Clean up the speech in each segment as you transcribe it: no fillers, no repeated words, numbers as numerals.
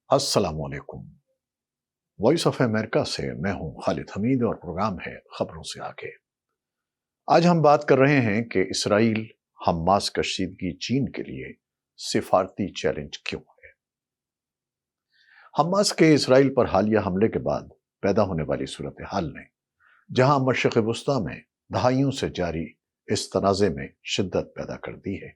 अस्सलाम वालेकुम। Voice of America से मैं हूं खालिद हमीद और प्रोग्राम है खबरों से आगे। आज हम बात कर रहे हैं कि इसराइल हमास कशीदगी चीन के लिए सिफारती चैलेंज क्यों है। हमास के इसराइल पर हालिया हमले के बाद पैदा होने वाली सूरत हाल ने जहां मशरक़ वस्ता में दहाइयों से जारी इस तनाज़े में शिद्दत पैदा कर दी है,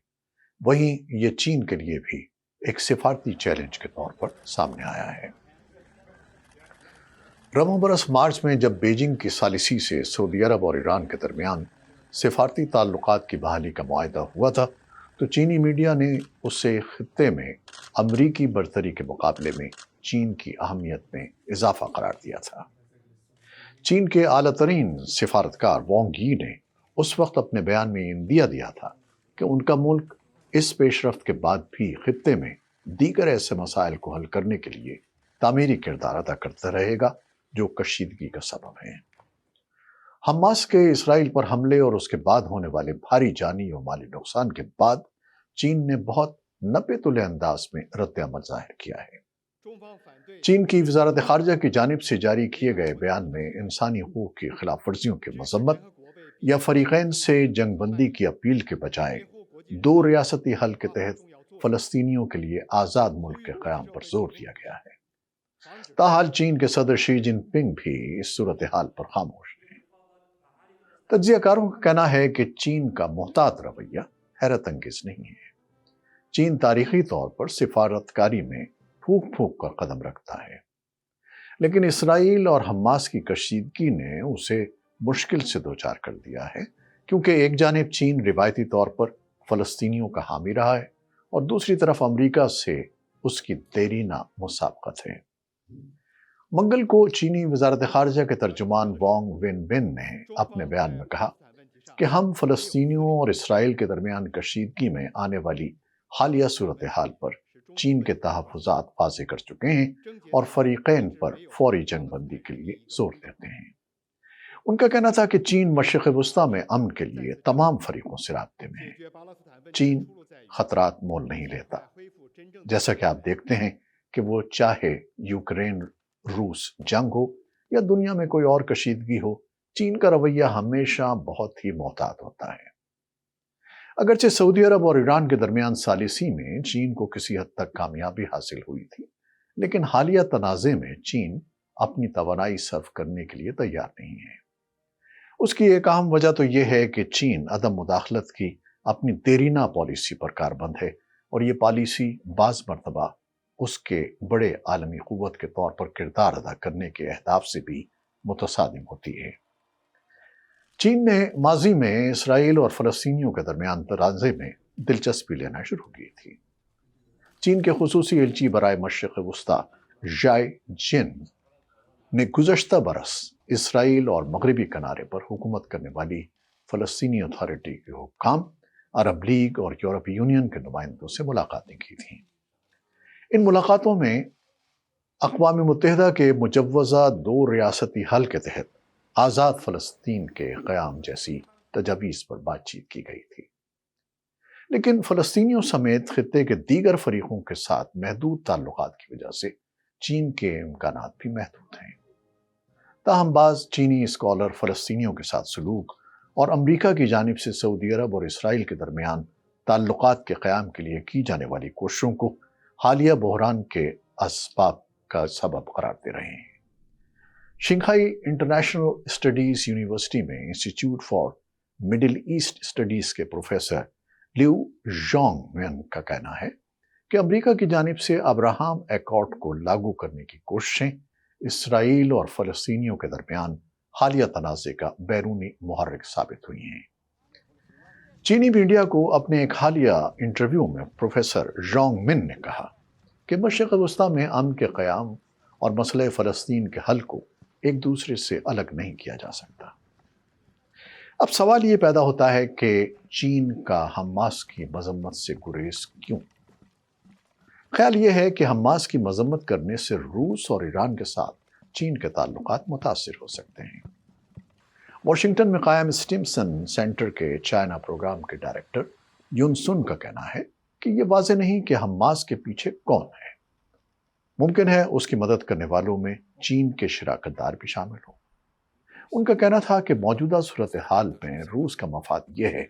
वहीं ये चीन के लिए भी एक सिफारती चैलेंज के तौर पर सामने आया है। रवां बरस मार्च में जब बीजिंग की सालिसी से सऊदी अरब और ईरान के दरमियान सिफारती ताल्लुकात की बहाली का मुआहदा हुआ था, तो चीनी मीडिया ने उसे खित्ते में अमरीकी बरतरी के मुकाबले में चीन की अहमियत में इजाफा करार दिया था। चीन के आला तरीन सिफारतकार वांग यी ने उस वक्त अपने बयान में इंदिया दिया था कि उनका मुल्क इस पेशरफ्त के बाद भी खित्ते में दीगर ऐसे मसाइल को हल करने के लिए तामीरी किरदार अदा करता रहेगा जो कशीदगी का सबब है। हमास के इसराइल पर हमले और उसके बाद होने वाले भारी जानी और माली नुकसान के बाद चीन ने बहुत नपे-तुले अंदाज में रद्द-ए-अमल जाहिर किया है। चीन की वजारत खारजा की जानिब से जारी किए गए बयान में इंसानी हकूक की खिलाफ वर्जियों की मजम्मत या फरीकैन से जंगबंदी की अपील के बजाय दो रियासती हल के तहत फलस्तीनियों के लिए आज़ाद मुल्क के क़याम पर जोर दिया गया है। ताहाल चीन के सदर शी जिनपिंग भी इस सूरत हाल पर खामोश हैं। तज्जियाकारों का कहना है कि चीन का मोहतात रवैया हैरत अंगेज नहीं है। चीन तारीखी तौर पर सिफारतकारी में फूक फूक कर कदम रखता है, लेकिन इसराइल और हमास की कशीदगी ने उसे मुश्किल से दो चार कर दिया है, क्योंकि एक जानिब चीन रिवायती तौर पर फलस्तीनियों का हामी रहा है और दूसरी तरफ अमरीका से उसकी देरीना मुसाबकत है। मंगल को चीनी वजारत खारजा के तर्जुमान वांग वेनबिन ने अपने बयान में कहा कि हम फलस्तीनियों और इसराइल के दरमियान कशीदगी में आने वाली हालिया सूरत हाल पर चीन के तहफ़्फ़ुज़ात वाज़ेह कर चुके हैं और फरीकैन पर फौरी जंगबंदी के लिए जोर देते हैं। उनका कहना था कि चीन मशरिक़ वस्ता में अमन के लिए तमाम फरीकों से राब्ते में है। चीन खतरात मोल नहीं लेता, जैसा कि आप देखते हैं कि वो चाहे यूक्रेन रूस जंग हो या दुनिया में कोई और कशीदगी हो, चीन का रवैया हमेशा बहुत ही मोहतात होता है। अगरचे सऊदी अरब और ईरान के दरमियान सालिसी में चीन को किसी हद तक कामयाबी हासिल हुई थी, लेकिन हालिया तनाज़े में चीन अपनी तवानाई सर्व करने के लिए तैयार नहीं है। उसकी एक अहम वजह तो यह है कि चीन अदम मुदाखलत की अपनी देरीना पॉलिसी पर कारबंद है और ये पॉलिसी बाज़ मरतबा उसके बड़े आलमी क़ुव्वत के तौर पर किरदार अदा करने के अहदाफ से भी मुतसादिम होती है। चीन ने माजी में इसराइल और फ़लस्तीनियों के दरमियान तनाज़े में दिलचस्पी लेना शुरू की थी। चीन के खुसूसी एलची बराए मशरिक़ वस्ता ज़ाई जिन ने गुज़श्ता बरस इसराइल और मगरबी किनारे पर हुकूमत करने वाली फ़लस्तीनी अथॉरिटी के हुक्काम, अरब लीग और यूरोपीय यूनियन के नुमाइंदों से मुलाकातें की थीं। इन मुलाकातों में अक़वाम मुत्तहिदा के मुजव्वज़ा दो रियासती हल के तहत आज़ाद फ़लस्तीन के क़याम जैसी तजावीज़ पर बातचीत की गई थी, लेकिन फ़लस्तीनियों समेत खित्ते के दीगर फरीकों के साथ महदूद ताल्लुकात की वजह से चीन के इम्कानात भी महदूद हैं। ताहम बाज़ चीनी स्कॉलर फ़लस्तीनियों के साथ सलूक और अमरीका की जानिब से सऊदी अरब और इसराइल के दरमियान ताल्लुकात के क़याम के लिए की जाने वाली कोशिशों को हालिया बहरान के असबाब का सबब करार दे रहे हैं। शिंघाई इंटरनेशनल स्टडीज यूनिवर्सिटी में institute for middle east studies के प्रोफेसर लिउ जोंगमिन का कहना है कि अमरीका की जानिब से अब्राहम एकॉर्ड को लागू करने की कोशिशें इसराइल और फ़लस्तीनियों के दरमियान हालिया तनाज़े का बैरूनी मुहर्रिक साबित हुई हैं। चीनी मीडिया को अपने एक हालिया इंटरव्यू में प्रोफेसर जोंगमिन ने कहा कि मशरिक़ वस्ता में अमन के क़याम और मसले फ़लस्तीन के हल को एक दूसरे से अलग नहीं किया जा सकता। अब सवाल ये पैदा होता है कि चीन का हमास की मजम्मत से गुरेज क्यों? ख्याल ये है कि हमास की मजम्मत करने से रूस और ईरान के साथ चीन के ताल्लुकात मुतासिर हो सकते हैं। वाशिंगटन में कायम स्टिम्सन सेंटर के चाइना प्रोग्राम के डायरेक्टर युन सुन का कहना है कि यह वाज़ेह नहीं कि हमास के पीछे कौन है। ممکن ہے اس کی مدد کرنے والوں میں چین کے شراکت دار بھی شامل ہوں۔ ان کا کہنا تھا کہ موجودہ صورتحال میں روس کا مفاد یہ ہے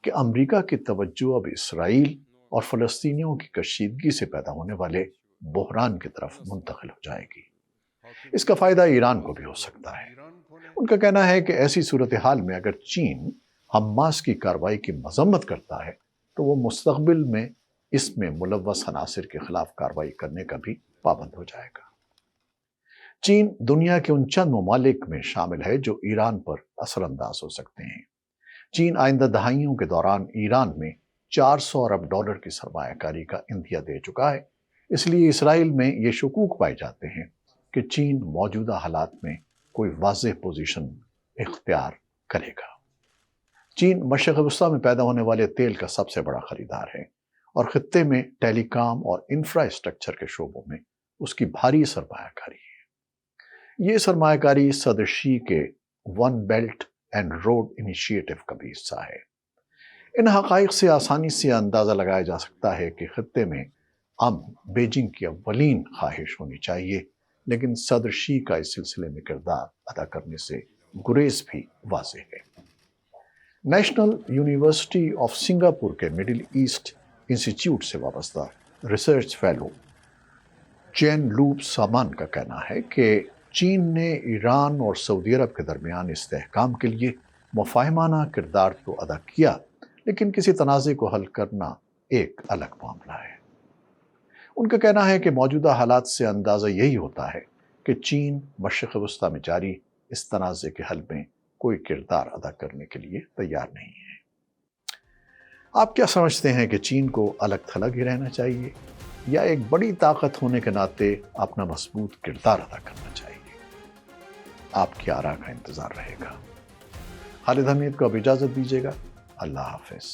کہ امریکہ کی توجہ اب اسرائیل اور فلسطینیوں کی کشیدگی سے پیدا ہونے والے بحران کی طرف منتقل ہو جائے گی۔ اس کا فائدہ ایران کو بھی ہو سکتا ہے۔ ان کا کہنا ہے کہ ایسی صورتحال میں اگر چین حماس کی کارروائی کی مذمت کرتا ہے تو وہ مستقبل میں اس میں ملوث عناصر کے خلاف کارروائی کرنے کا بھی پابند ہو جائے گا۔ چین دنیا کے ان چند ممالک میں شامل ہے جو ایران پر اثر انداز ہو سکتے ہیں۔ چین آئندہ دہائیوں کے دوران ایران میں 400 ارب ڈالر کی سرمایہ کاری کا عندیہ دے چکا ہے۔ اس لیے اسرائیل میں یہ شکوک پائے جاتے ہیں کہ چین موجودہ حالات میں کوئی واضح پوزیشن اختیار کرے گا۔ چین مشرق وسطیٰ میں پیدا ہونے والے تیل کا سب سے بڑا خریدار ہے اور خطے میں ٹیلی کام اور انفراسٹرکچر کے شعبوں میں اس کی بھاری سرمایہ کاری ہے۔ یہ سرمایہ کاری صدر شی کے one belt and road initiative کا بھی حصہ ہے۔ ان حقائق سے آسانی سے اندازہ لگایا جا سکتا ہے کہ خطے میں بیجنگ کی اولین خواہش ہونی چاہیے، لیکن صدر شی کا اس سلسلے میں کردار ادا کرنے سے گریز بھی واضح ہے۔ نیشنل یونیورسٹی آف سنگاپور کے مڈل ایسٹ انسٹیٹیوٹ سے وابستہ ریسرچ فیلو چین لوپ سامان کا کہنا ہے کہ چین نے ایران اور سعودی عرب کے درمیان استحکام کے لیے مفاہمانہ کردار تو ادا کیا، لیکن کسی تنازع کو حل کرنا ایک الگ معاملہ ہے۔ ان کا کہنا ہے کہ موجودہ حالات سے اندازہ یہی ہوتا ہے کہ چین مشرق وسطیٰ میں جاری اس تنازع کے حل میں کوئی کردار ادا کرنے کے لیے تیار نہیں ہے۔ آپ کیا سمجھتے ہیں کہ چین کو الگ تھلگ ہی رہنا چاہیے یا ایک بڑی طاقت ہونے کے ناطے اپنا مضبوط کردار ادا کرنا چاہیے؟ آپ کی آراء کا انتظار رہے گا۔ خالد حمید کو اب اجازت دیجیے گا۔ اللہ حافظ۔